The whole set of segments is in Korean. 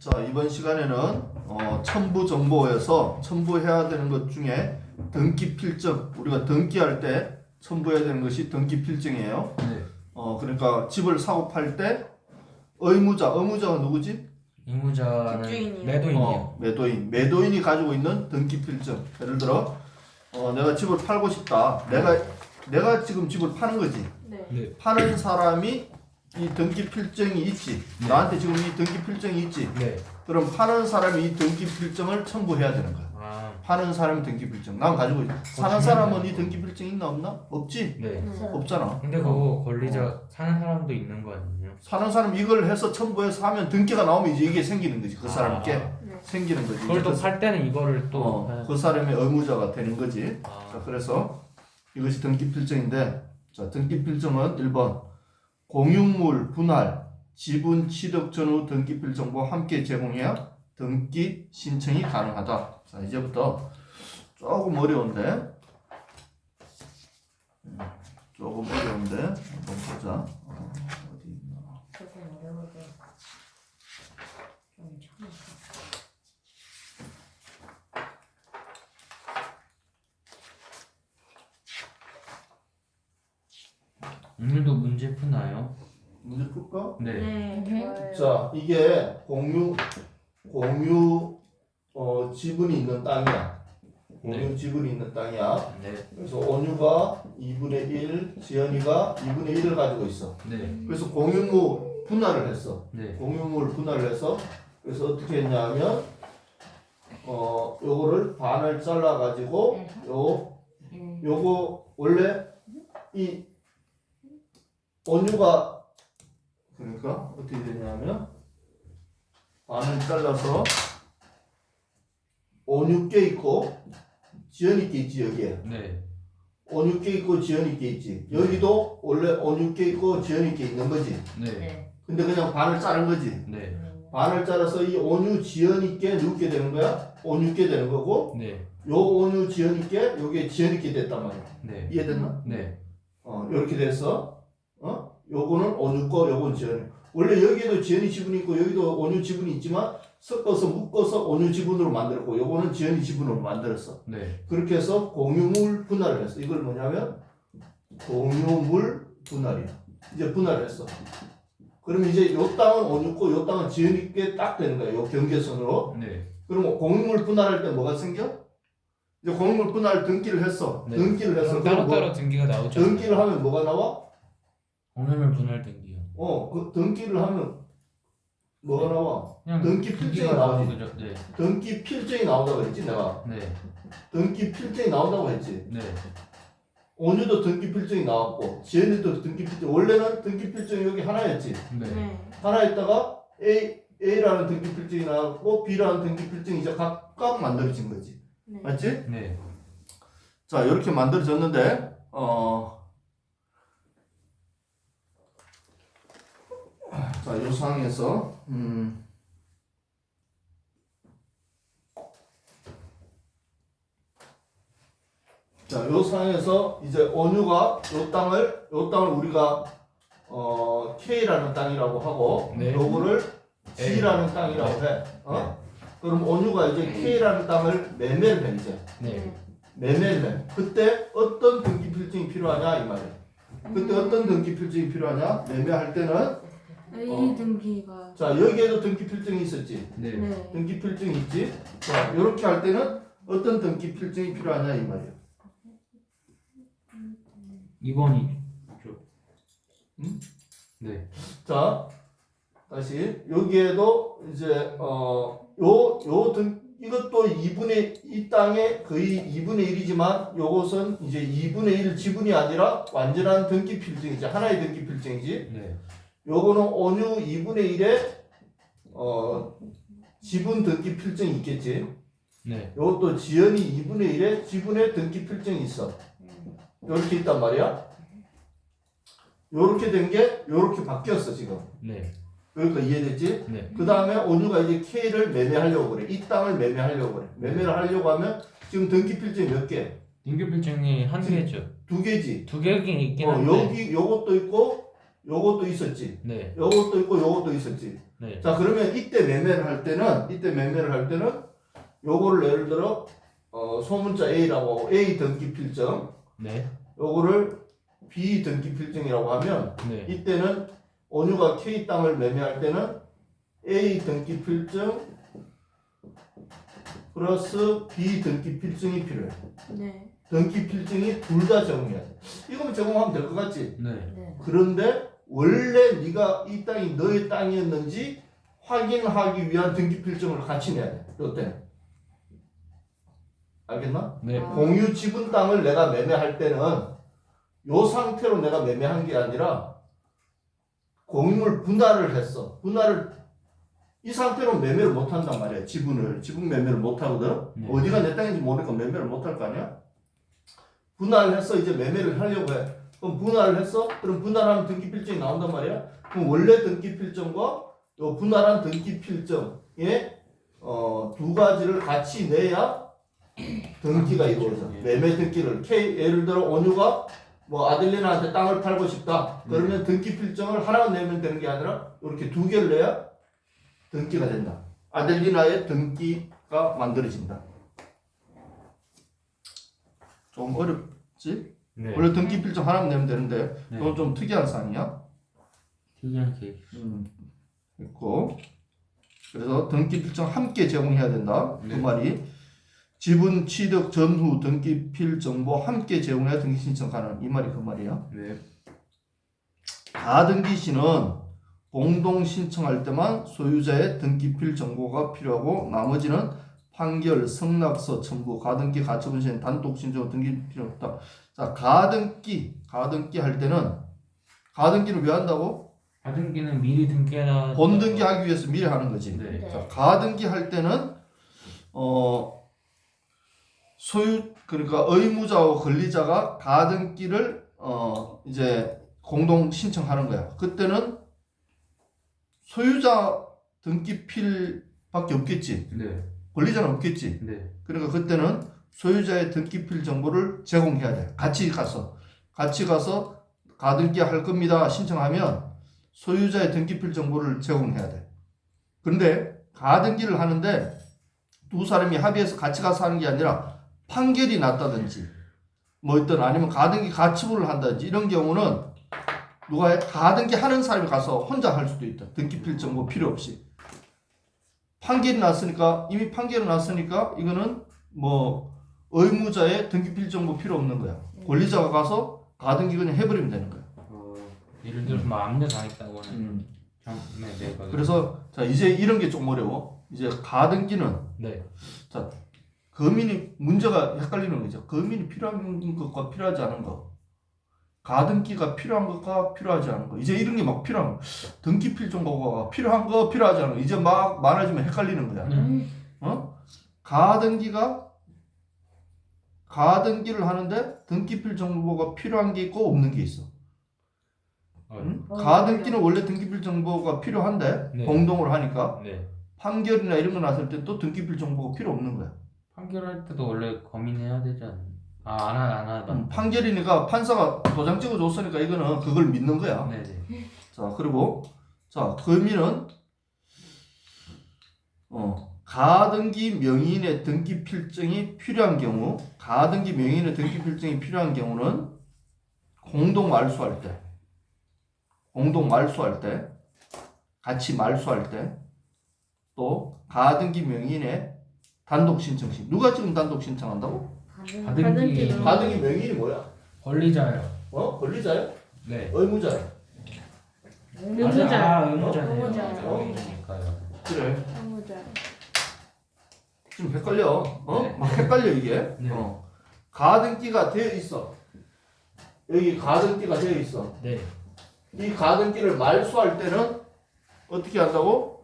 자, 이번 시간에는 첨부 정보에서 첨부해야 되는 것 중에 등기 필증, 우리가 등기할 때 첨부해야 되는 것이 등기 필증이에요. 네. 그러니까 집을 사고 팔 때 의무자가 누구지? 의무자는 집주인이요. 매도인이요. 매도인이 가지고 있는 등기 필증. 예를 들어 내가 집을 팔고 싶다. 내가 지금 집을 파는 거지. 네. 네. 파는 사람이 이 등기 필증이 있지. 네. 나한테 지금 이 등기 필증이 있지. 네. 그럼 파는 사람이 이 등기 필증을 첨부해야 되는 거야. 아. 파는 사람이 등기 필증. 난 가지고 있어. 사는 사람은 이 등기 필증 있나 없나? 없지. 네. 없잖아. 근데 그거 권리자 사는 사람도 있는 거 아니에요? 사는 사람 이걸 해서 첨부해서 하면 등기가 나오면 이제 이게 생기는 거지. 그 사람께 네. 생기는 거지. 그걸 이제 또 팔 때는 이거를 또 그 사람의 의무자가 되는 거지. 자, 아. 그래서 이것이 등기 필증인데, 자, 등기 필증은 1번 공유물 분할, 지분 취득 전후 등기 필정보 함께 제공해야 등기 신청이 가능하다. 자, 이제부터 조금 어려운데, 조금 어려운데 한번 보자. 어디 있나? 조금 어려워도 좀 참아서. 오늘도 문제 푸나요? 문제 풀까? 네. 좋아요. 자, 이게 공유 지분이 있는 땅이야. 공유 네. 지분이 있는 땅이야. 네. 그래서 온유가 2분의 1, 지연이가 2분의 1을 가지고 있어. 네. 그래서 공유물 분할을 했어. 네. 공유물 분할을 해서 그래서 어떻게 했냐면 요거를 반을 잘라 가지고 요거 원래 이 온유가 그러니까 어떻게 되냐면 반을 잘라서 온유께 있고 지연이께 있지 여기에. 네. 온유께 있고 지연이께 있지. 여기도 원래 온유께 있고 지연이께 있는 거지. 네. 네. 근데 그냥 반을 자른 거지. 네. 반을 자라서 이 온유 지연이께 누구께 되는 거야? 온유께 되는 거고 네. 요 온유 지연이께 요게 지연이께 됐단 말이야. 네. 이해됐나? 네. 요렇게 됐어. 요거는 온유 거, 요건 지연이. 원래 여기에도 지연이 지분이 있고 여기도 온유 지분이 있지만 섞어서 묶어서 온유 지분으로 만들었고 요거는 지연이 지분으로 만들었어. 네. 그렇게 해서 공유물 분할을 했어. 이걸 뭐냐면 공유물 분할이야. 이제 분할을 했어. 그럼 이제 요 땅은 온유고 요 땅은 지연이께 딱 되는 거야. 요 경계선으로. 네. 그럼 공유물 분할할 때 뭐가 생겨? 이제 공유물 분할 등기를 했어. 네. 등기를 했어. 그럼 따로따로 등기가 나오죠. 등기를 하면 뭐가 나와? 공유물 분할 등기요. 그 등기를 하면 뭐가 나와? 그냥 등기 필증이 등기가 나오지. 나오죠. 네. 등기 필증이 나온다고 했지 내가. 네. 등기 필증이 나온다고 했지. 네. 온유도 등기 필증이 나왔고 지연이도 등기 필증. 원래는 등기 필증이 여기 하나였지. 네. 네. 하나였다가 A라는 등기 필증이 나왔고 B라는 등기 필증이 이제 각각 만들어진 거지. 네. 맞지? 네. 자, 이렇게 만들어졌는데 자, 이 상황에서 자, 이 상황에서 이제 온유가 요 땅을 우리가 K라는 땅이라고 하고 네. 요거를 G라는 땅이라고 해. 그럼 온유가 이제 K라는 땅을 매매를 해 이제. 네. 매매를 해. 그때 어떤 등기 필증이 필요하냐 이 말이야. 그때 어떤 등기 필증이 필요하냐? 매매할 때는 A 등기가. 자, 여기에도 등기 필증이 있었지. 네. 네. 등기 필증이 있지. 자, 이렇게 할 때는 어떤 등기 필증이 필요하냐 이 말이야. 2번이죠. 응? 네. 자, 다시 여기에도 이제 이것도 2분의 이 땅에 거의 2분의 1이지만 요것은 이제 2분의 1 지분이 아니라 완전한 등기 필증이지. 하나의 등기 필증이지. 네. 요거는 온유 2분의 1에 지분 등기 필증이 있겠지. 네. 요것도 지연이 2분의 1에 지분의 등기 필증이 있어. 요렇게 있단 말이야. 요렇게 된 게 요렇게 바뀌었어 지금. 네. 그러니까 이해됐지? 네. 그 다음에 온유가 이제 K를 매매하려고 그래. 이 땅을 매매하려고 그래. 매매를 하려고 하면 지금 등기 필증이 몇 개? 등기 필증이 한 개죠. 두 개지. 두 개긴 있긴 한데. 여기 요것도 있고 요것도 있었지. 네. 요것도 있고 요것도 있었지. 네. 자, 그러면 이때 매매를 할 때는 요거를 예를 들어 소문자 A라고 하고 A 등기 필정, 네. 요거를 B 등기 필정이라고 하면 네. 이때는 온유가 K 땅을 매매할 때는 A 등기 필정 플러스 B 등기 필정이 필요해. 네. 등기 필정이 둘 다 제공해야 돼. 이거면 제공하면 될 것 같지? 네. 네. 그런데 원래 네가 이 땅이 너의 땅이었는지 확인하기 위한 등기 필정을 같이 내야 돼. 요때. 알겠나? 네. 아. 공유 지분 땅을 내가 매매할 때는 요 상태로 내가 매매한 게 아니라 공유물 분할을 했어. 이 상태로 매매를 못 한단 말이야. 지분 매매를 못 하거든. 네. 어디가 내 땅인지 모르니까 매매를 못 할 거 아니야? 분할을 했어. 이제 매매를 하려고 해. 그럼 분할을 했어? 그럼 분할하면 등기 필정이 나온단 말이야. 그럼 원래 등기 필정과 요 분할한 등기 필정의 두 가지를 같이 내야 등기가 이루어져. 매매 등기를 예를 들어 온유가 뭐 아델리나한테 땅을 팔고 싶다. 그러면 등기 필정을 하나 내면 되는 게 아니라 이렇게 두 개를 내야 등기가 된다. 아델리나의 등기가 만들어진다. 좀 어렵지? 네. 원래 등기 필정 하나 내면 되는데 네. 이건 좀 특이한 사항이야. 특이한 케이스. 있고 그래서 등기 필정 함께 제공해야 된다. 그 네. 말이 지분 취득 전후 등기 필정보 함께 제공해야 등기 신청 가능. 이 말이 그 말이야. 네. 가등기 시는 공동 신청할 때만 소유자의 등기필 정보가 필요하고 나머지는 판결, 승낙서 첨부, 가등기 가처분 시엔 단독 신청 등기 필요 없다. 자, 가등기 할 때는 가등기를 왜 한다고? 가등기는 미리 등기해놔. 본등기 하기 위해서 미리 하는 거지. 네. 네. 자, 가등기 할 때는 그러니까 의무자와 권리자가 가등기를 이제 공동 신청하는 거야. 그때는 소유자 등기필밖에 없겠지. 네. 권리자는 없겠지. 네. 그러니까 그때는 소유자의 등기필 정보를 제공해야 돼. 같이 가서 가등기 할 겁니다 신청하면 소유자의 등기필 정보를 제공해야 돼. 그런데 가등기를 하는데 두 사람이 합의해서 같이 가서 하는 게 아니라 판결이 났다든지 뭐 있든 아니면 가등기 가처분을 한다든지 이런 경우는 누가 가등기 하는 사람이 가서 혼자 할 수도 있다. 등기필 정보 필요 없이. 이미 판결이 났으니까 이거는 뭐 의무자의 등기필 정보 필요 없는 거야. 권리자가 가서 가등기 그냥 해버리면 되는 거야. 예를 들어서 뭐 압류 당했다고는 네. 그래서 자 이제 이런 게 좀 어려워. 이제 가등기는 네. 자 거민이 문제가 헷갈리는 거죠. 거민이 필요한 것과 필요하지 않은 것. 가등기가 필요한 것과 필요하지 않은 것. 이제 이런 게 막 필요한 거. 등기필 정보가 필요한 거 필요하지 않은 거. 이제 막 많아지면 헷갈리는 거야. 가등기를 하는데 등기필 정보가 필요한 게 있고 없는 게 있어. 가등기는 원래 등기필 정보가 필요한데 네. 공동으로 하니까 네. 판결이나 이런 거 났을 때 또 등기필 정보가 필요 없는 거야. 판결할 때도 원래 검인해야 되지 않나? 안 하다. 판결이니까 판사가 도장 찍어줬으니까 이거는 그걸 믿는 거야. 네네. 자 그리고 자 금인은 가등기 명의인의 등기 필정이 필요한 경우 는 공동 말소할 때 같이 말소할 때 또 가등기 명의인의 단독 신청 시 누가 지금 단독 신청한다고? 가등기 명의인이 뭐야? 권리자요. 권리자야? 네. 의무자야? 의무자. 의무자네요. 의무자. 의무자니까요. 그래. 의무자. 좀 헷갈려. 네. 막 헷갈려 이게. 네. 가등기가 되어 있어. 여기 가등기가 되어 있어. 네. 이 가등기를 말소할 때는 어떻게 한다고?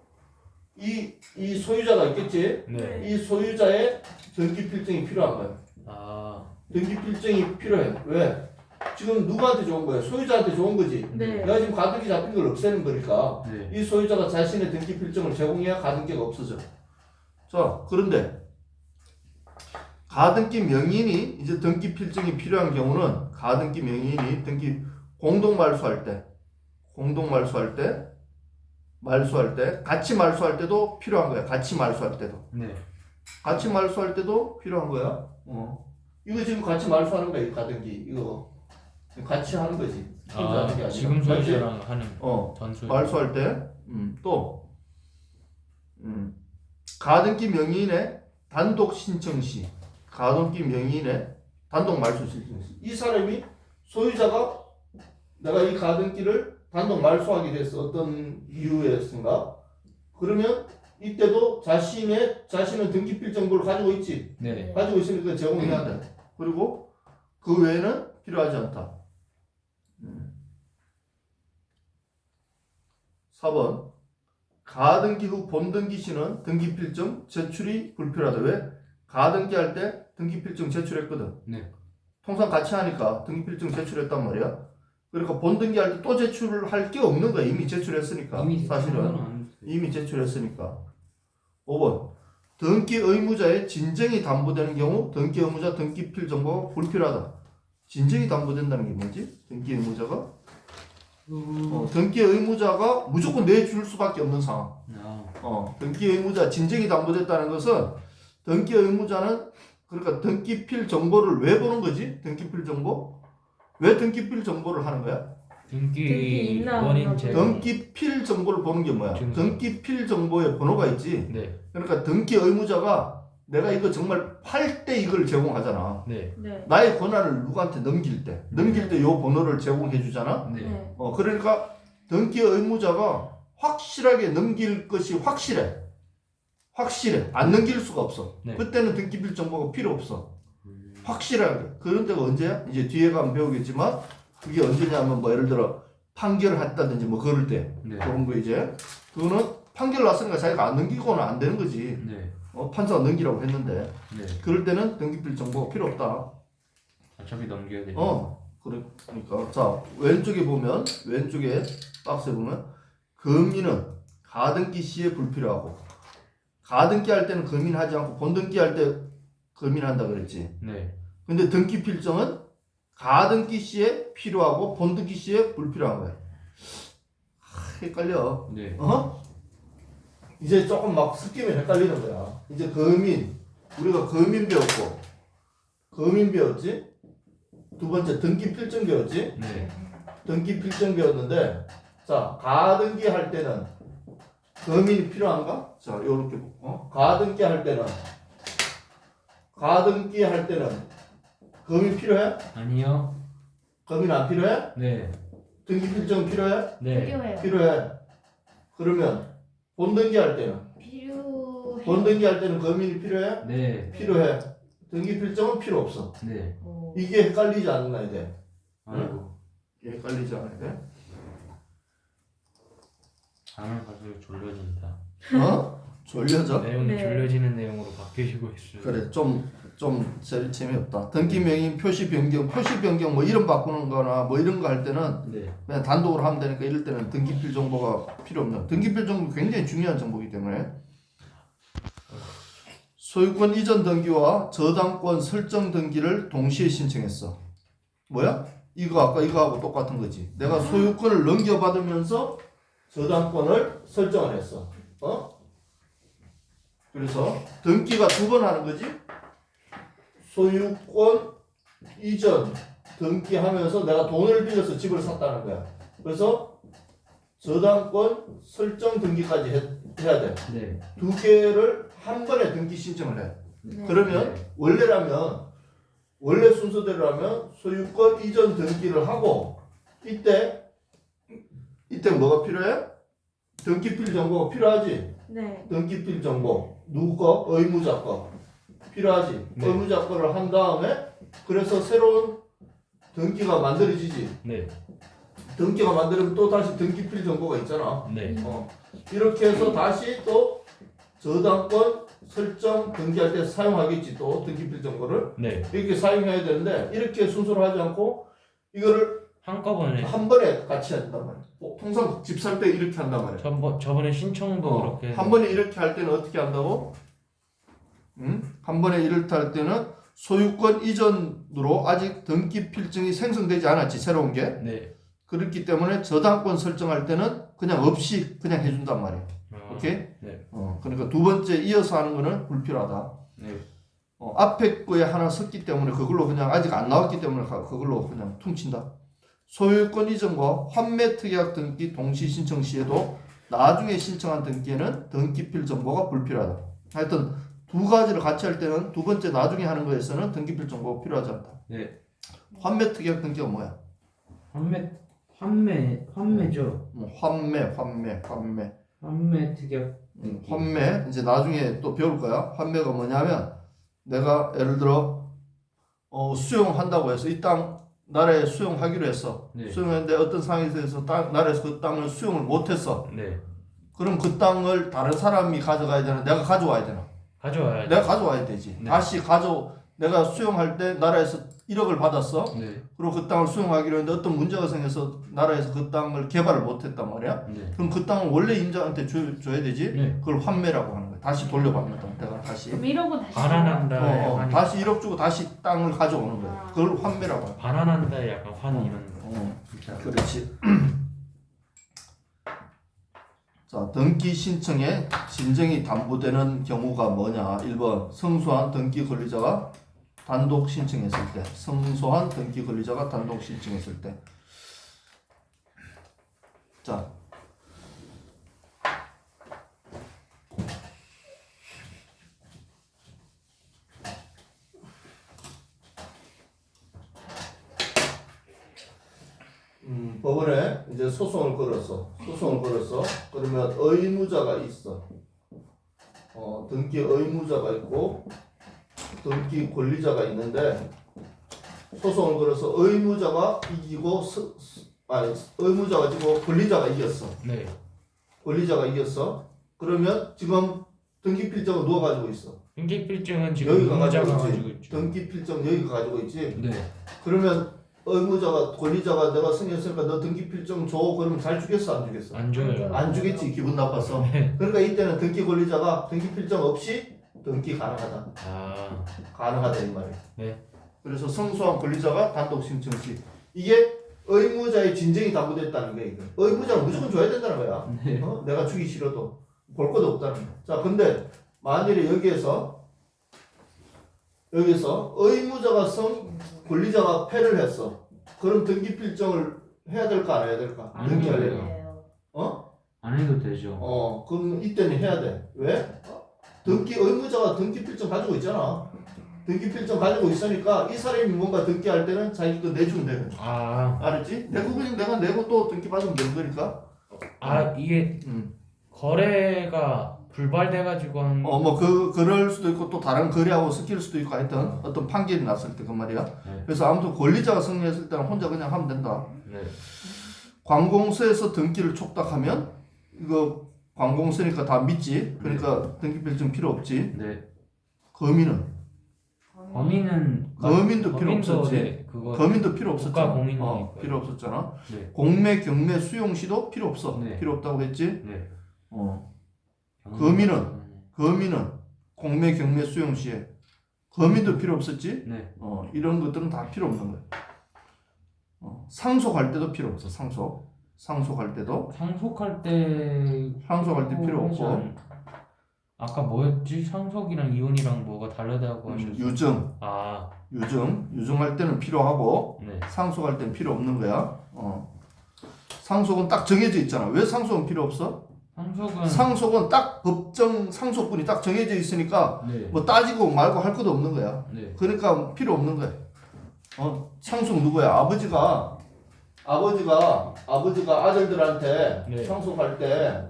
이 소유자가 있겠지. 네. 이 소유자의 등기 필정이 필요한 거야. 등기 필정이 필요해. 왜? 지금 누구한테 좋은 거야? 소유자한테 좋은 거지. 네. 내가 지금 가등기 잡힌 걸 없애는 거니까 네. 이 소유자가 자신의 등기 필정을 제공해야 가등기가 없어져. 자, 그런데 가등기 명의인이 이제 등기 필정이 필요한 경우는 가등기 명의인이 공동 말소할 때 말소할 때, 같이 말소할 때도 필요한 거야. 같이 말소할 때도. 네. 같이 말소할 때도 필요한 거야. 이거 지금 같이 말소하는 거야, 이 가등기. 이거 같이 하는 거지. 혼자 하는 게 아니라. 지금 소유자랑 하는 전수. 말소할 때, 또, 가등기 명의인의 단독 신청 시, 가등기 명의인의 단독 말소 신청 시, 이 사람이 소유자가 내가 이 가등기를 단독 말소하게 됐어. 어떤 이유에서인가? 그러면 이때도 자신은 등기필 정보를 가지고 있지. 네. 가지고 있으니까 제공해야 돼. 그리고 그 외에는 필요하지 않다. 4번 가등기 후 본등기 시는 등기필증 제출이 불필요하다. 왜? 가등기할 때 등기필증 제출했거든. 네. 통상 같이 하니까 등기필증 제출했단 말이야. 그러니까 본등기할 때 또 제출을 할 게 없는 거야. 이미 제출했으니까. 사실은 이미 제출했으니까. 5번 등기 의무자의 진정이 담보되는 경우 등기 의무자 등기필 정보가 불필요하다. 진정이 담보된다는 게 뭐지? 등기 의무자가 등기 의무자가 무조건 내줄 수밖에 없는 상황. 등기 의무자 진정이 담보됐다는 것은 등기 의무자는 그러니까 등기필 정보를 왜 보는 거지? 등기필 정보? 왜 등기필 정보를 하는 거야? 등기 있나 원인 없나 제공. 등기필 정보를 보는 게 뭐야? 증거. 등기필 정보에 번호가 있지. 네. 그러니까 등기 의무자가 내가 이거 정말 팔 때 이걸 제공하잖아. 네. 네. 나의 권한을 누구한테 넘길 때 요 번호를 제공해 주잖아. 네. 네. 그러니까 등기 의무자가 확실하게 넘길 것이 확실해. 안 넘길 수가 없어. 네. 그때는 등기필 정보가 필요 없어. 확실하게. 그런 때가 언제야? 이제 뒤에 가면 배우겠지만 그게 언제냐면 뭐 예를 들어 판결을 했다든지 뭐 그럴 때 네. 그런 거 이제 그거는 판결 났으니까 자기가 안 넘기고는 안 되는 거지. 네. 판사가 넘기라고 했는데 네. 그럴 때는 등기필 정보가 필요 없다. 어차피 넘겨야 돼. 그러니까 자 왼쪽에 보면 왼쪽에 박스에 보면 금리는 가등기 시에 불필요하고 가등기 할 때는 금인하지 않고 본등기 할 때 금인한다 그랬지. 네. 근데 등기 필정은 가등기 시에 필요하고 본등기 시에 불필요한 거야. 헷갈려. 네. 이제 조금 막 섞이면 헷갈리는 거야. 이제 우리가 금인 배웠지. 두 번째 등기 필정 배웠지. 네. 등기 필정 배웠는데 자 가등기 할 때는 금인이 필요한가? 자 요렇게 가등기 할 때는 금인 필요해? 아니요. 금인 안 필요해? 네. 등기 필정 필요해? 네. 필요해요. 필요해. 그러면 본등기 할 때는 필요해. 본등기 할 때는 금인이 필요해? 네. 필요해. 등기 필정은 필요 없어. 네. 이게 헷갈리지 않아야 돼. 아이고. 이게 헷갈리지 않아야 돼. 장을 갈수록 졸려진다. 졸려져? 내용이 네. 졸려지는 내용으로 바뀌시고 있어요. 그래 좀 재미없다. 등기 명의 표시 변경 뭐 이름 바꾸는 거나 뭐 이런 거 할 때는 네. 그냥 단독으로 하면 되니까 이럴 때는 등기필 정보가 필요 없는. 등기필 정보 굉장히 중요한 정보이기 때문에 소유권 이전 등기와 저당권 설정 등기를 동시에 신청했어. 뭐야? 이거 아까 이거하고 똑같은 거지. 내가 소유권을 넘겨받으면서 저당권을 설정을 했어. 그래서 등기가 두 번 하는 거지. 소유권 이전 등기하면서 내가 돈을 빌려서 집을 샀다는 거야. 그래서 저당권 설정 등기까지 해야 돼. 네. 두 개를 한 번에 등기 신청을 해. 네. 그러면 네. 원래 순서대로라면 소유권 이전 등기를 하고 이때 뭐가 필요해? 등기필 정보가 필요하지. 네. 등기필 정보 누구 거? 의무자 거 필요하지. 네. 의무자 거를 한 다음에 그래서 새로운 등기가 만들어지지. 네. 등기가 만들면 또 다시 등기필 정보가 있잖아. 네. 이렇게 해서 다시 또 저당권 설정 등기할 때 사용하겠지. 또 등기필 정보를 네. 이렇게 사용해야 되는데 이렇게 순서로 하지 않고 이거를 한꺼번에 한 번에 같이 한단 말이야. 통상 집 살 때 이렇게 한단 말이야. 저번에 신청도 이렇게 한 번에 이렇게 할 때는 어떻게 한다고? 한 번에 이렇게 할 때는 소유권 이전으로 아직 등기 필증이 생성되지 않았지. 새로운 게. 네. 그렇기 때문에 저당권 설정할 때는 그냥 없이 그냥 해준단 말이에요. 아, 오케이? 네. 그러니까 두 번째 이어서 하는 거는 불필요하다. 네. 앞에 거에 하나 섰기 때문에 그걸로 그냥 아직 안 나왔기 때문에 그걸로 그냥 퉁친다. 소유권 이전과 환매 특약 등기 동시 신청 시에도 나중에 신청한 등기에는 등기필 정보가 불필요하다. 하여튼 두 가지를 같이 할 때는 두 번째 나중에 하는 거에서는 등기필 정보가 필요하지 않다. 네. 환매 특약 등기가 뭐야? 환매죠. 환매 특약. 환매 이제 나중에 또 배울 거야. 환매가 뭐냐면 내가 예를 들어 수용한다고 해서 이 땅 나라에 수용하기로 했어. 네. 수용했는데 어떤 상황에서 나라에서 그 땅을 수용을 못했어. 네. 그럼 그 땅을 다른 사람이 가져가야 되나? 내가 가져와야 되나? 가져와야죠. 내가 가져와야 되지. 네. 다시 내가 수용할 때 나라에서 1억을 받았어. 네. 그리고 그 땅을 수용하기로 했는데 어떤 문제가 생겨서 나라에서 그 땅을 개발을 못했단 말이야. 네. 그럼 그 땅을 원래 임자한테 줘야 되지. 네. 그걸 환매라고 하는 거야. 다시 돌려받는 거야. 내가 다시. 그럼 1억은 다시 반환한다. 다시 1억 주고 다시 땅을 가져오는 거야. 그걸 환매라고 해. 반환한다. 약간 환 이런 거. 진짜. 그렇지. 자, 등기 신청에 진정이 담보되는 경우가 뭐냐? 1번 성소한 등기 권리자가 단독 신청했을 때. 성소한 등기 권리자가 단독 신청했을 때. 자, 법원에 이제 소송을 걸었어. 그러면 의무자가 있어. 등기 의무자가 있고 등기 권리자가 있는데 소송을 걸어서 의무자가 이기고 의무자가 지고 권리자가 이겼어. 네. 권리자가 이겼어. 그러면 지금 등기 필정은 누가 가지고 있어? 등기 필증은 지금 여기가 의무자가 가지고 가지고 있지. 있죠. 등기 필정 여기가 가지고 있지. 네. 그러면 의무자가 권리자가 내가 승인했으니까 너 등기 필정 줘. 그러면 잘 주겠어 안 주겠어? 안 줘요. 안 주겠지. 기분 나빠서. 그러니까 이때는 등기 권리자가 등기 필정 없이 등기 가능하다. 아. 가능하다 이 말이야. 네. 그래서 성소한 권리자가 단독 신청 시 이게 의무자의 진정이 담보됐다는 게 이거. 의무자는 무조건 줘야 된다는 거야. 네. 내가 주기 싫어도 볼 것도 없다는 거야. 자, 근데 만일에 여기에서 의무자가 권리자가 패를 했어. 그럼 등기 필정을 해야 될까 안 해야 될까? 안 등기하려면. 해요. 안 해도 되죠. 그럼 이때는 해야 돼. 왜? 의무자가 등기 필정 가지고 있잖아. 등기 필정 가지고 있으니까 이 사람이 뭔가 등기할 때는 자기 거 내주면 되는 거야. 아. 알았지? 내고 그냥 내가 내고 또 등기 받으면 되는 거니까. 이게 거래가 불발돼가지고 한. 그럴 수도 있고 또 다른 거래하고 섞일 수도 있고 하여튼 어떤 판결이 났을 때 그 말이야. 네. 그래서 아무튼 권리자가 승리했을 때는 혼자 그냥 하면 된다. 네. 관공서에서 등기를 촉탁하면 이거 관공서니까 다 믿지. 그러니까 등기 필정 필요 없지. 네. 거민은 거민도 필요 없었지. 네, 그거. 거민도 필요 없었잖아. 국가 공인이니까요. 필요 없었잖아. 네. 공매 경매 수용 시도 필요 없어. 네. 필요 없다고 했지. 네. 거민은 공매 경매 수용 시에 거민도 필요 없었지. 네. 이런 것들은 다 필요 없는 거야. 상속할 때도 필요 없어. 상속할 때도 상속할 때 필요 없고. 아까 뭐였지? 상속이랑 이혼이랑 뭐가 다르다고 하셨어요? 유증할 때는 필요하고 네. 상속할 때는 필요 없는 거야. 상속은 딱 정해져 있잖아. 왜 상속은 필요 없어? 상속은 딱 법정 상속분이 딱 정해져 있으니까 네. 뭐 따지고 말고 할 것도 없는 거야. 네. 그러니까 필요 없는 거야. 상속 누구야? 아버지가 아들들한테 네. 상속할 때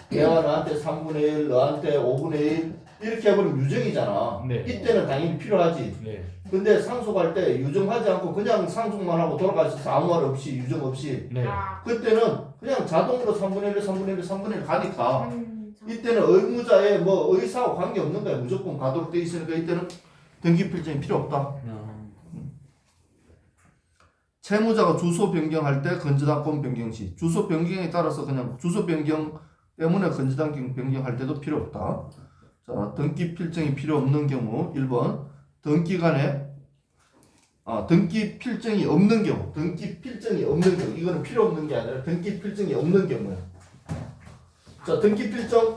내가 너한테 3분의 1, 너한테 5분의 1 이렇게 해버리면 유정이잖아. 네. 이때는 당연히 필요하지. 네. 근데 상속할 때 유정하지 않고 그냥 상속만 하고 돌아가셔서 아무 말 없이 유정 없이 네. 그때는 그냥 자동으로 3분의 1 가니까 이때는 의무자의 뭐 의사와 관계 없는 거야. 무조건 가도록 돼 있으니까 이때는 등기 필정이 필요 없다. 채무자가 주소 변경할 때 건저당권 변경 시 주소 변경에 따라서 그냥 주소 변경 때문에 건저당권 변경할 때도 필요 없다. 자, 등기 필정이 필요 없는 경우 1번 등기간에 등기 필증이 없는 경우, 등기 필증이 없는 경우, 이거는 필요 없는 게 아니라 등기 필증이 없는 경우야. 자, 등기 필증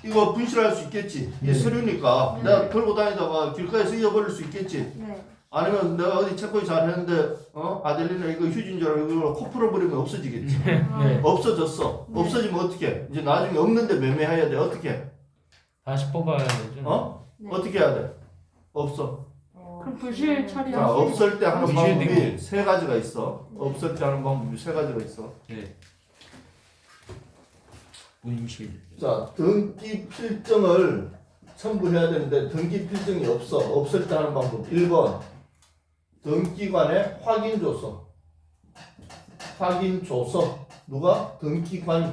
이거 분실할 수 있겠지. 이게 네. 서류니까 네. 내가 들고 다니다가 길가에서 잃어버릴 수 있겠지. 네. 아니면 내가 어디 체코에 잘했는데 아델리나 이거 휴지인 줄 알고 이걸 코 풀어버리면 없어지겠지. 네. 없어졌어. 네. 없어지면 어떻게? 이제 나중에 없는데 매매해야 돼. 어떻게? 다시 뽑아야 되죠. 네. 어떻게 해야 돼? 없어. 그럼 불실 처리. 자, 없을 때 하는 불실 방법이 등기. 세 가지가 있어. 네. 없을 때 하는 방법이 세 가지가 있어. 네. 분실. 자, 등기 필증을 첨부해야 되는데 등기 필증이 없어. 없을 때 하는 방법. 1번. 등기관에 확인줘서. 확인줘서. 누가? 등기관이.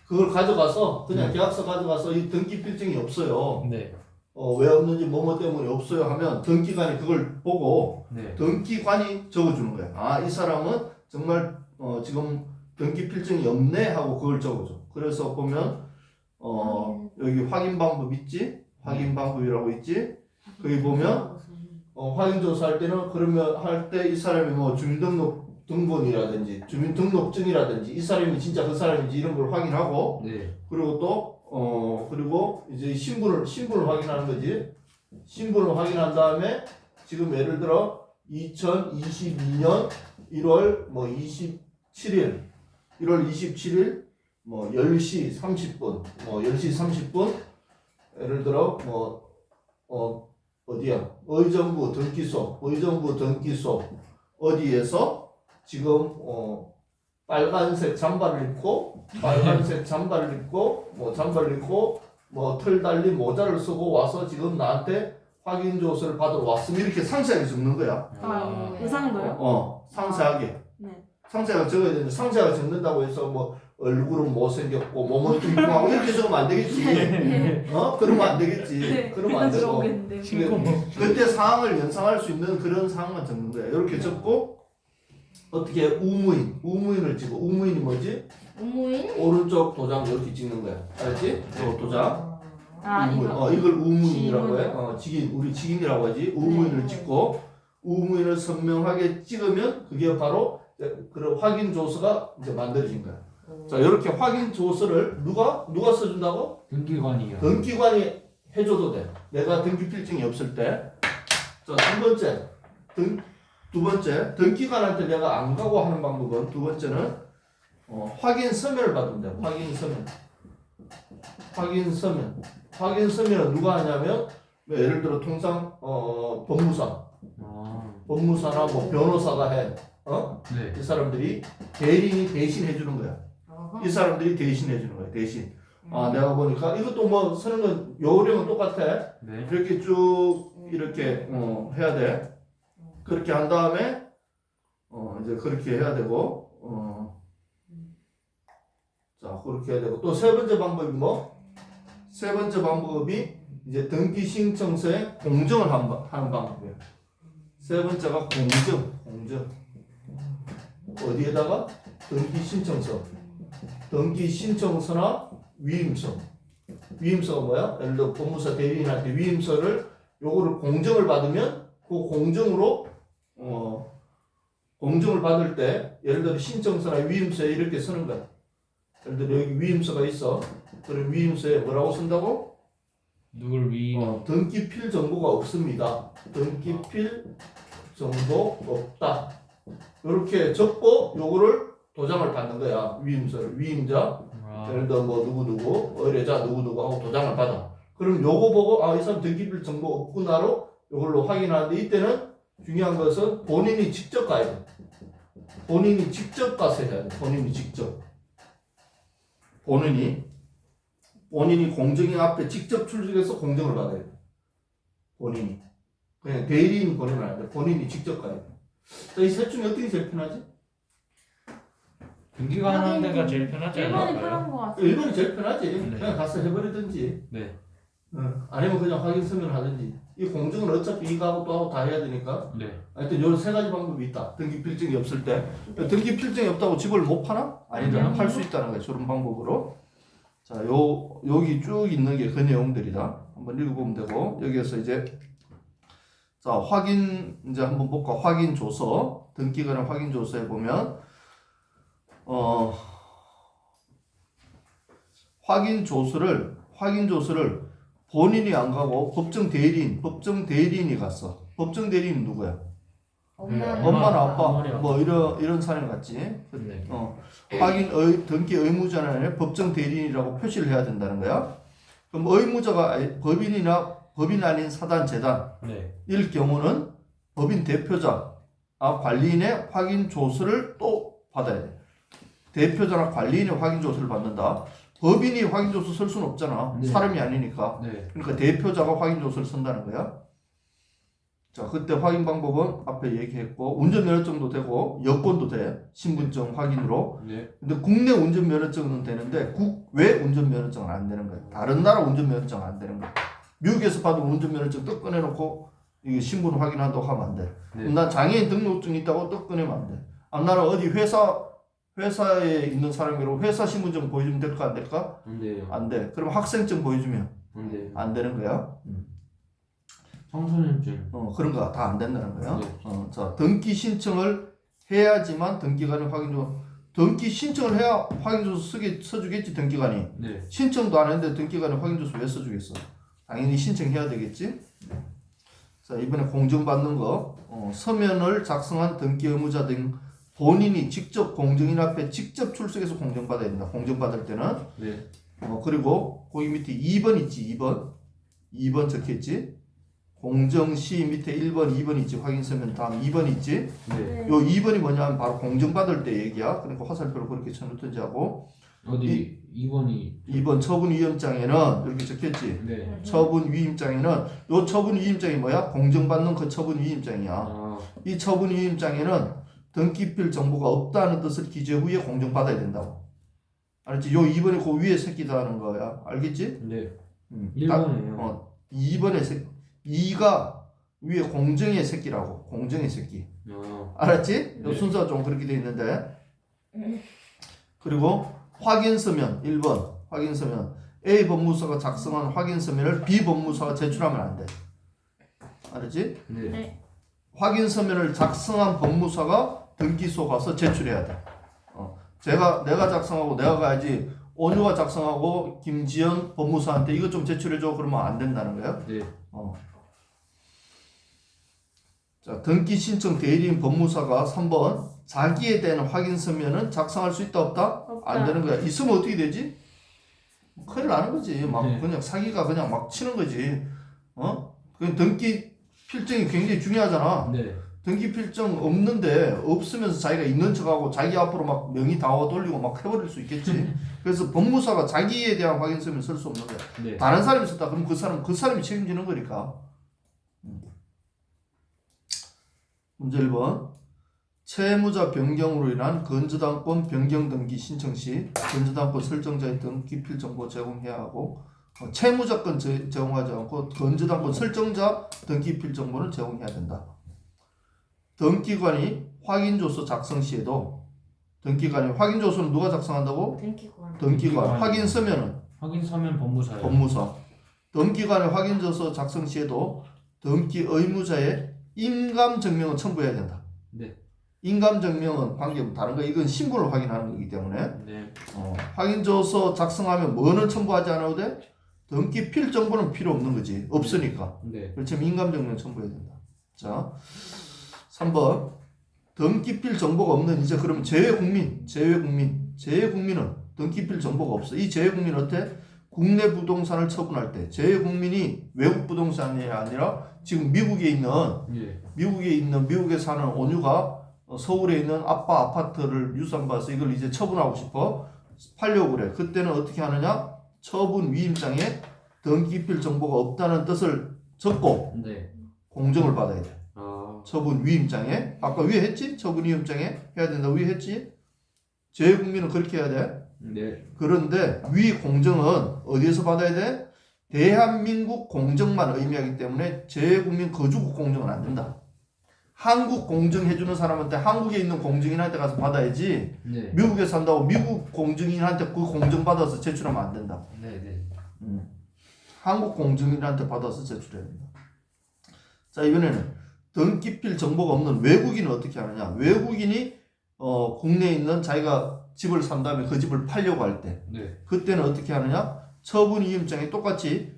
그걸 가져가서 그냥 계약서 가져가서 이 등기 필증이 없어요. 네. 왜 없는지 뭐뭐 때문에 없어요 하면 등기관이 그걸 보고 네. 등기관이 적어주는 거야. 아, 이 사람은 정말 지금 등기 필증이 없네 하고 그걸 적어줘. 그래서 보면 여기 확인 방법 있지? 확인 방법이라고 있지? 거기 보면 확인조사할 때는 그러면 할 때 이 사람이 뭐 주민등록 등본이라든지 주민등록증이라든지 이 사람이 진짜 그 사람인지 이런 걸 확인하고 네. 그리고 또 그리고 이제 신분을 확인하는 거지. 신분을 확인한 다음에 지금 예를 들어 2022년 1월 뭐 27일 1월 27일 뭐 10시 30분 뭐 10시 30분 예를 들어 뭐 어디야? 의정부 등기소 어디에서 지금 빨간색 잠바를 입고 뭐 털 달린 모자를 쓰고 와서 지금 나한테 확인 조서를 받으러 왔음 이렇게 상세하게 적는 거야. 아, 의상도요? 상세하게. 네. 상세하게 적어야 되는데 상세하게 적는다고 해서 뭐 얼굴은 못생겼고 몸은 뚱뚱하고 이렇게 적으면 안 되겠지. 그러면 안 되겠지. 네. 그러면 안 되고. 들어오겠는데요. 그때 상황을 연상할 수 있는 그런 상황만 적는 거야. 이렇게 적고 어떻게 우무인을 찍어. 우무인이 뭐지? 우무인? 오른쪽 도장 이렇게 찍는 거야. 알았지? 요 도장. 아, 우무인. 이거. 이걸 우무인이라고 해. 지문. 직인. 우리 직인이라고 하지. 우무인을 네. 찍고 우무인을 선명하게 찍으면 그게 바로 그런 확인 조서가 이제 만들어진 거야. 자, 이렇게 확인 조서를 누가 써준다고? 등기관이요. 등기관이 해줘도 돼. 내가 등기 필증이 없을 때. 자, 두 번째, 등기관한테 내가 안 가고 하는 방법은 두 번째는 확인 서면을 받으면 돼. 확인 서면은 누가 하냐면 예를 들어 통상 법무사나 뭐 변호사가 해. 네. 이 사람들이 대리인이 대신 해주는 거야. 이 사람들이 대신 해주는 거야. 대신. 내가 보니까 이것도 뭐 쓰는 건 요령은 똑같아. 네. 이렇게 쭉 이렇게 해야 돼. 그렇게 한 다음에 이제 그렇게 해야 되고 자 그렇게 해야 되고 또 세 번째 방법이 뭐? 세 번째 방법이 이제 등기 신청서에 공정을 하는 방법이에요. 세 번째가 공정. 어디에다가? 등기 신청서나 위임서가 뭐야? 예를 들어 법무사 대리인한테 위임서를 요거를 공정을 받으면 그 공정으로 공정을 받을 때 예를 들어 신청서나 위임서에 이렇게 쓰는 거야. 예를 들어 여기 위임서가 있어. 그럼 위임서에 뭐라고 쓴다고? 누굴 위임? 등기필 정보가 없습니다. 등기필 정보 없다. 이렇게 적고 요거를 도장을 받는 거야. 위임서를. 위임자 예를 들어 뭐 누구누구 의뢰자 누구누구 하고 도장을 받아. 그럼 요거 보고 이 사람 등기필 정보 없구나로 요걸로 확인하는데 이때는 중요한 것은 본인이 직접 가야 돼. 본인이 직접 가서 해야 돼. 본인이 직접. 본인이 공정위 앞에 직접 출석해서 공정을 받아야 돼. 본인이. 그냥 대리인 보내면 안 돼. 본인이 직접 가야 돼. 자, 이 셋 중에 어떻게 제일 편하지? 등기관 하는 데가 제일 편하지 1번이 않을까요? 편한 것 같아요. 1번이 제일 편하지. 네. 그냥 가서 해버리든지. 네. 아니면 그냥 확인 서면 하든지. 이 공정은 어차피 이거 하고 또 하고 다 해야 되니까. 네. 하여튼 요 세 가지 방법이 있다. 등기 필증이 없을 때. 등기 필증이 없다고 집을 못 파나? 아니잖아. 팔 수 있다는 거야. 저런 방법으로. 자, 여기 쭉 있는 게 그 내용들이다. 한번 읽어보면 되고 여기에서 이제 자, 확인 이제 한번 볼까? 확인 조서. 등기관의 확인 조서에 보면 확인 조서를 본인이 안 가고 법정 대리인이 갔어. 법정 대리인 누구야? 엄마나 아빠 어머니, 뭐 이런 사람이 갔지. 네. 등기 의무자는 법정 대리인이라고 표시를 해야 된다는 거야. 그럼 의무자가 법인 아닌 사단 재단 네. 일 경우는 법인 대표자 관리인의 확인 조서를 또 받아야 돼. 대표자나 관리인의 확인 조서를 받는다. 법인이 확인 조서 쓸 수는 없잖아. 네. 사람이 아니니까. 네. 그러니까 대표자가 확인 조서를 쓴다는 거야. 자, 그때 확인 방법은 앞에 얘기했고 운전면허증도 되고 여권도 돼. 신분증 확인으로. 네. 근데 국내 운전면허증은 되는데 국외 운전면허증은 안 되는 거야. 다른 나라 운전면허증은 안 되는 거야. 미국에서 받은 운전면허증 떡 꺼내놓고 이게 신분 확인한다고 하면 안 돼. 네. 난 장애인 등록증 있다고 떡 꺼내면 안 돼. 나는 어디 회사에 있는 사람이라고 회사 신분증 보여주면 될까 안 될까? 안 돼요. 안 돼. 그럼 학생증 보여주면 안 돼요. 안 되는 거야. 청소년증. 그런 거 다 안 된다는 거야. 네. 자, 등기 신청을 해야지만 등기관이 등기 신청을 해야 확인조서 써주겠지 등기관이. 네. 신청도 안 했는데 등기관이 확인조서 왜 써주겠어? 당연히 신청해야 되겠지. 자, 이번에 공증받는 거 서면을 작성한 등기 의무자 등 본인이 직접 공증인 앞에 직접 출석해서 공증받아야 된다. 공증받을 때는. 네. 그리고 거기 밑에 2번 있지. 2번 적혀있지. 공정 시 밑에 1번, 2번 있지. 확인 서면 다음 2번 있지. 네. 요 2번이 뭐냐면 바로 공증받을 때 얘기야. 그러니까 화살표로 그렇게 쳐놓든지 하고. 어디 2번이 2번 처분 위임장에는 이렇게 적혔지. 네. 처분 위임장에는 요 처분 위임장이 뭐야? 공증받는 그 처분 위임장이야. 아, 이 처분 위임장에는 등기필 정보가 없다는 뜻을 기재 후에 공증받아야 된다고. 알았지? 요 2번이 그 위에 새끼다는 거야. 알겠지? 네. 딱, 1번이에요. 2번의 새끼. 2가 위에 공정의 새끼라고. 공정의 새끼. 알았지? 요 네. 순서가 좀 그렇게 돼 있는데. 그리고 확인서면 1번. 확인서면 A 법무사가 작성한 확인서면을 B 법무사가 제출하면 안 돼. 알았지? 네. 확인서면을 작성한 법무사가 등기소 가서 제출해야 돼. 내가 작성하고 내가 가야지. 온유가 작성하고 김지연 법무사한테 이것 좀 제출해줘 그러면 안 된다는 거야. 네. 자, 등기 신청 대리인 법무사가 3번 자기에 대한 확인서면은 작성할 수 있다 없다? 안 되는 거야. 있으면 어떻게 되지? 큰일 나는 거지. 막 네. 그냥 사기가 그냥 막 치는 거지. 그 등기 필증이 굉장히 중요하잖아. 네. 등기 필증 없는데 없으면서 자기가 있는 척하고 자기 앞으로 막 명의 다 돌리고 막 해버릴 수 있겠지. 그래서 법무사가 자기에 대한 확인서면 쓸 수 없는 거야. 네. 다른 사람이 썼다 그럼 그 사람이 책임지는 거니까. 문제 1번. 채무자 변경으로 인한 건저당권 변경 등기 신청 시 건저당권 설정자의 등기필 정보 제공해야 하고 채무자권 제공하지 않고 건저당권 설정자 등기필 정보는 제공해야 된다. 등기관이 확인조서 작성 시에도 등기관이 확인조서는 누가 작성한다고? 등기관. 확인서면은 확인서면 법무사예요. 법무사. 등기관의 확인조서 작성 시에도 등기 의무자의 인감증명을 첨부해야 된다. 네. 인감증명은 관계없는 다른 거 이건 신분을 확인하는 거기 때문에 네. 확인조서 작성하면 뭐는 첨부하지 않아도 돼? 등기필 정보는 필요 없는 거지. 없으니까. 네. 그렇지만 인감증명 첨부해야 된다. 자, 3번 등기필 정보가 없는 이제 그러면 제외국민은 등기필 정보가 없어. 이 제외국민은 어때? 국내 부동산을 처분할 때 제외국민이 외국 부동산이 아니라 지금 네. 미국에 사는 온유가 서울에 있는 아빠 아파트를 유산받아서 이걸 이제 처분하고 싶어 팔려고 그래. 그때는 어떻게 하느냐? 처분 위임장에 등기필 정보가 없다는 뜻을 적고 네. 공정을 받아야 돼. 아, 처분 위임장에 아까 위에 했지? 처분 위임장에 해야 된다 위에 했지? 제외국민은 그렇게 해야 돼. 네. 그런데 위 공정은 어디에서 받아야 돼? 대한민국 공정만 의미하기 때문에 제외국민 거주국 공정은 안 된다. 한국 공정 해주는 사람한테 한국에 있는 공증인한테 가서 받아야지. 네. 미국에 산다고 미국 공증인한테 그 공정 받아서 제출하면 안 된다. 네. 네. 한국 공증인한테 받아서 제출해야 된다. 자, 이번에는 등기필 정보가 없는 외국인은 어떻게 하느냐? 외국인이 국내에 있는 자기가 집을 산 다음에 그 집을 팔려고 할 때, 네. 그때는 어떻게 하느냐? 처분 이임장에 똑같이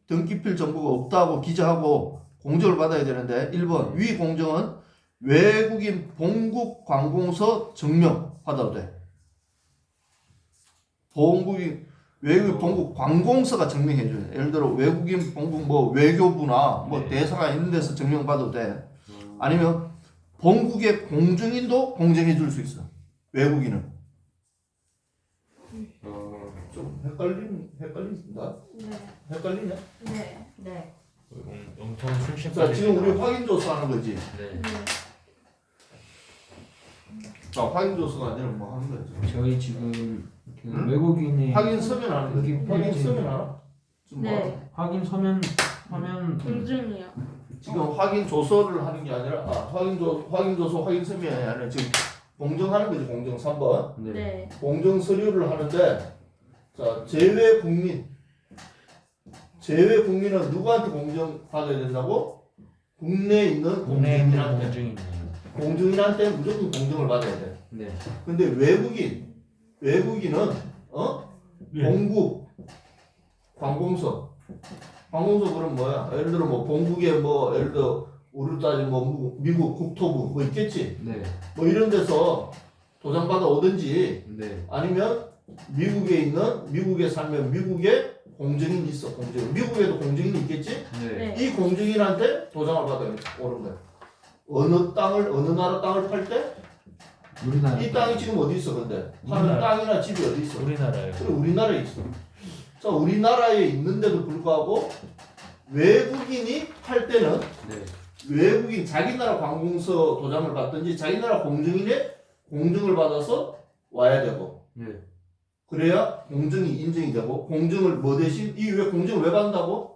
등기필 정보가 없다고 기재하고 공정을 받아야 되는데 1번 위 공정은 외국인 본국 관공서 증명 받아도 돼. 외국인 본국 관공서가 증명해줘요. 예를 들어 외국인 본국 뭐 외교부나 뭐 네. 대사가 있는 데서 증명받아도 돼. 아니면 본국의 공증인도 공증해줄 수 있어. 외국인은. 좀 헷갈린다. 네. 헷갈리냐? 네. 네. 영통 순식. 자, 지금 우리 확인 조사하는 거지. 네. 네. 자, 확인 조사가 아니라 뭐 하는 거지. 저희 지금 그 응? 외국인의 확인 서면 하는 거지. 등기필 확인 증- 서면 알아? 좀 뭐. 네. 확인 서면 화면 공증이요. 지금 확인 조서를 하는 게 아니라 확인 조서 확인 서면이 아니라 지금 공정하는 거지. 공정 3번. 네. 네. 공정 서류를 하는데 자, 제외 국민은 누구한테 공정 받아야 된다고? 국내에 있는 국내에 있는 공증인한테. 공증이네요. 공증인한테 무조건 공정을 받아야 돼. 네. 근데 외국인은 본국 관공서 그럼 뭐야? 예를 들어 뭐 본국에 뭐 예를 들어 우리 따지면 뭐 미국 국토부 뭐 있겠지. 네. 뭐 이런 데서 도장 받아 오든지 네. 아니면 미국에 살면 미국에 공증인이 있어. 공증인. 미국에도 공증인이 있겠지. 네. 네. 이 공증인한테 도장을 받아야 오는 거야. 어느 나라 땅을 팔 때 이 우리나라. 땅이 지금 어디 있어? 근데 파는 우리나라. 땅이나 집이 어디 있어? 우리나라요. 그래, 우리나라에 있어. 자, 우리나라에 있는데도 불구하고 외국인이 팔 때는 네. 외국인 자기 나라 관공서 도장을 받든지 자기 나라 공증인의 공증을 받아서 와야 되고 네. 그래야 공증이 인정이 되고 공증을 뭐 대신 이 왜 공증을 왜 받는다고?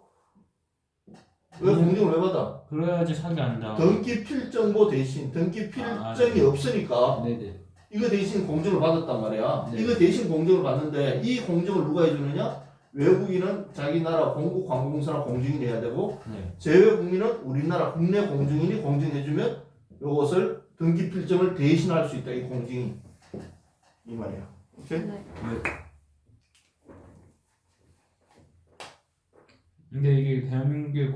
왜 공증을 왜 받아? 그래야지 사기 안 당하고. 등기 필정보 대신 등기 필정이 네. 없으니까 네네. 이거 대신 공증을 받았단 말이야. 네. 이거 대신 공증을 받는데 이 공증을 누가 해주느냐? 외국인은 자기 나라 본국 관공서나 공증인이 해야 되고 네. 제외 국민은 우리나라 국내 공증인이 공증해주면 이것을 등기 필정을 대신할 수 있다. 이 공증이 이 말이야. 오케이? 네. 근데 이게 대한민국의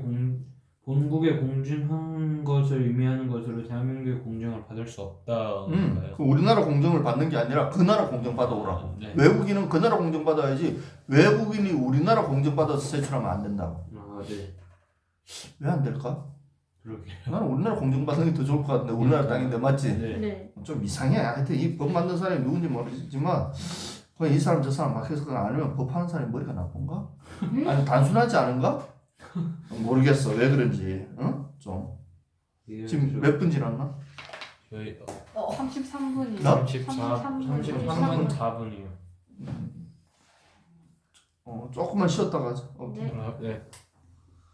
본국에 공증한 것을 의미하는 것으로 대한민국의 공증을 받을 수 없다인가요? 그 우리나라 공증을 받는 게 아니라 그 나라 공증 받아오라. 네. 외국인은 그 나라 공증 받아야지 외국인이 우리나라 공증 받아서 세출하면 안 된다고. 아, 네. 왜 안 될까? 그러게요. 나는 우리나라 공증 받는 게 더 좋을 것 같은데 우리나라 땅인데 맞지? 네. 네. 좀 이상해. 하여튼 이 법 만든 사람이 누군지 모르겠지만 그냥 이 사람 저 사람 막 해석을 아니면 법하는 사람이 머리가 나쁜가? 아니 단순하지 않은가? 모르겠어. 왜 그런지. 응? 좀 예, 지금 몇 분 지났나? 저희 33분이요. 나? 33분 4분이요. 조금만 쉬었다가 하자. 오케이. 네. 네.